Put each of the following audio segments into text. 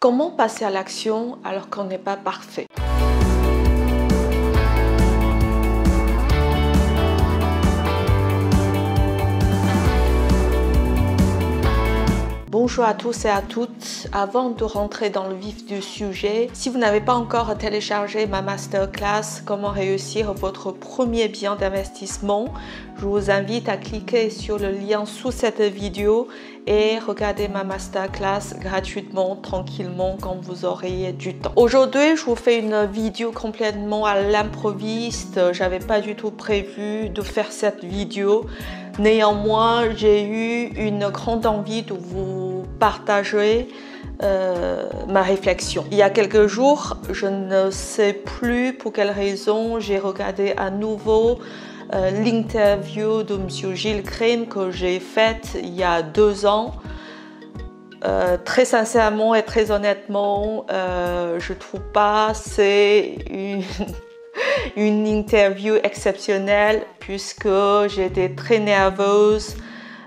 Comment passer à l'action alors qu'on n'est pas parfait? Bonjour à tous et à toutes. Avant de rentrer dans le vif du sujet, si vous n'avez pas encore téléchargé ma masterclass Comment réussir votre premier bien d'investissement, je vous invite à cliquer sur le lien sous cette vidéo et regarder ma masterclass gratuitement, tranquillement, quand vous aurez du temps. Aujourd'hui, je vous fais une vidéo complètement à l'improviste. J'avais pas du tout prévu de faire cette vidéo. Néanmoins, j'ai eu une grande envie de vous partager ma réflexion. Il y a quelques jours, je ne sais plus pour quelle raison, j'ai regardé à nouveau l'interview de M. Gilles Crème que j'ai faite il y a 2 ans. Très sincèrement et très honnêtement, je trouve pas c'est une interview exceptionnelle puisque j'étais très nerveuse.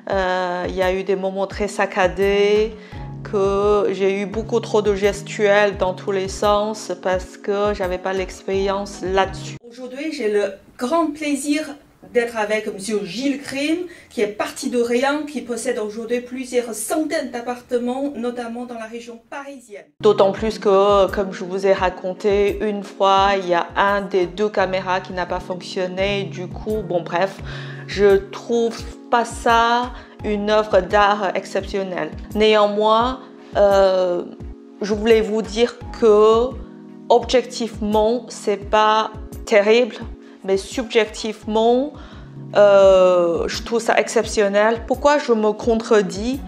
Il y a eu des moments très saccadés, que j'ai eu beaucoup trop de gestuels dans tous les sens parce que j'avais pas l'expérience là-dessus. Aujourd'hui, j'ai le grand plaisir d'être avec M. Gilles Crème, qui est parti de rien, qui possède aujourd'hui plusieurs centaines d'appartements, notamment dans la région parisienne. D'autant plus que, comme je vous ai raconté, une fois, il y a un des 2 caméras qui n'a pas fonctionné. Du coup, bon bref, je trouve pas ça une œuvre d'art exceptionnelle. Néanmoins, je voulais vous dire que, objectivement, c'est pas terrible, mais subjectivement, je trouve ça exceptionnel. Pourquoi je me contredis?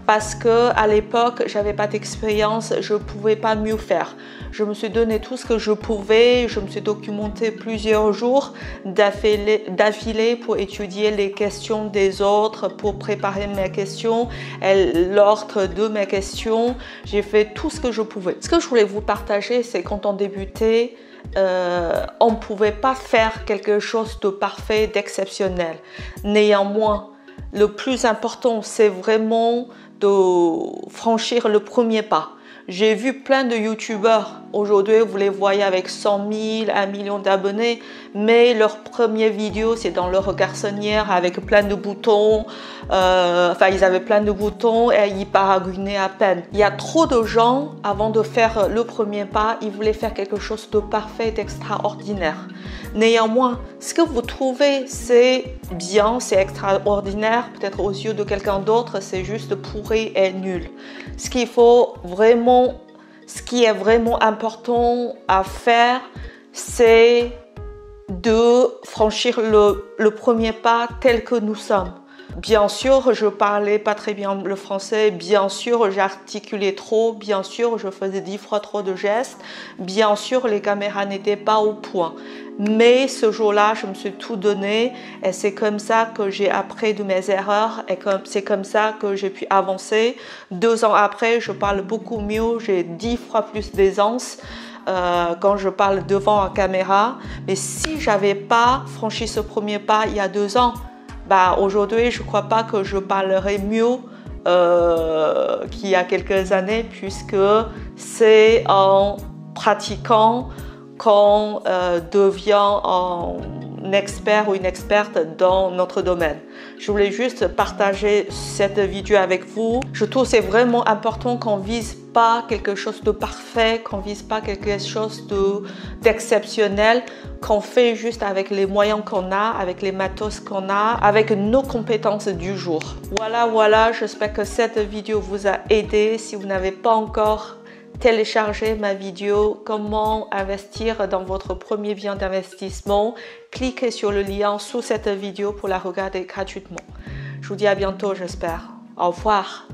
Parce que à l'époque, j'avais pas d'expérience, je pouvais pas mieux faire. Je me suis donné tout ce que je pouvais, je me suis documenté plusieurs jours d'affilée pour étudier les questions des autres, pour préparer mes questions et l'ordre de mes questions. J'ai fait tout ce que je pouvais. Ce que je voulais vous partager, c'est quand on débutait, on ne pouvait pas faire quelque chose de parfait, d'exceptionnel. Néanmoins, le plus important, c'est vraiment de franchir le premier pas. J'ai vu plein de youtubeurs, aujourd'hui vous les voyez avec 100 000, 1 million d'abonnés, mais leur première vidéo c'est dans leur garçonnière avec plein de boutons, ils avaient plein de boutons et ils paraguinaient à peine. Il y a trop de gens, avant de faire le premier pas, ils voulaient faire quelque chose de parfait, d'extraordinaire. Néanmoins, ce que vous trouvez c'est bien, c'est extraordinaire, peut-être aux yeux de quelqu'un d'autre, c'est juste pourri et nul. Ce qu'il faut vraiment, ce qui est vraiment important à faire, c'est de franchir le premier pas tel que nous sommes. Bien sûr, je parlais pas très bien le français, bien sûr, j'articulais trop, bien sûr, je faisais 10 fois trop de gestes, bien sûr, les caméras n'étaient pas au point. Mais ce jour-là, je me suis tout donné et c'est comme ça que j'ai appris de mes erreurs et c'est comme ça que j'ai pu avancer. 2 ans après, je parle beaucoup mieux, j'ai 10 fois plus d'aisance quand je parle devant la caméra. Mais si j'avais pas franchi ce premier pas il y a 2 ans, aujourd'hui, je ne crois pas que je parlerai mieux qu'il y a quelques années puisque c'est en pratiquant qu'on devient un expert ou une experte dans notre domaine. Je voulais juste partager cette vidéo avec vous. Je trouve que c'est vraiment important qu'on ne vise pas quelque chose de parfait, qu'on ne vise pas quelque chose d'exceptionnel, qu'on fait juste avec les moyens qu'on a, avec les matos qu'on a, avec nos compétences du jour. Voilà, j'espère que cette vidéo vous a aidé. Si vous n'avez pas encore téléchargez ma vidéo Comment investir dans votre premier bien d'investissement. Cliquez sur le lien sous cette vidéo pour la regarder gratuitement. Je vous dis à bientôt, j'espère. Au revoir.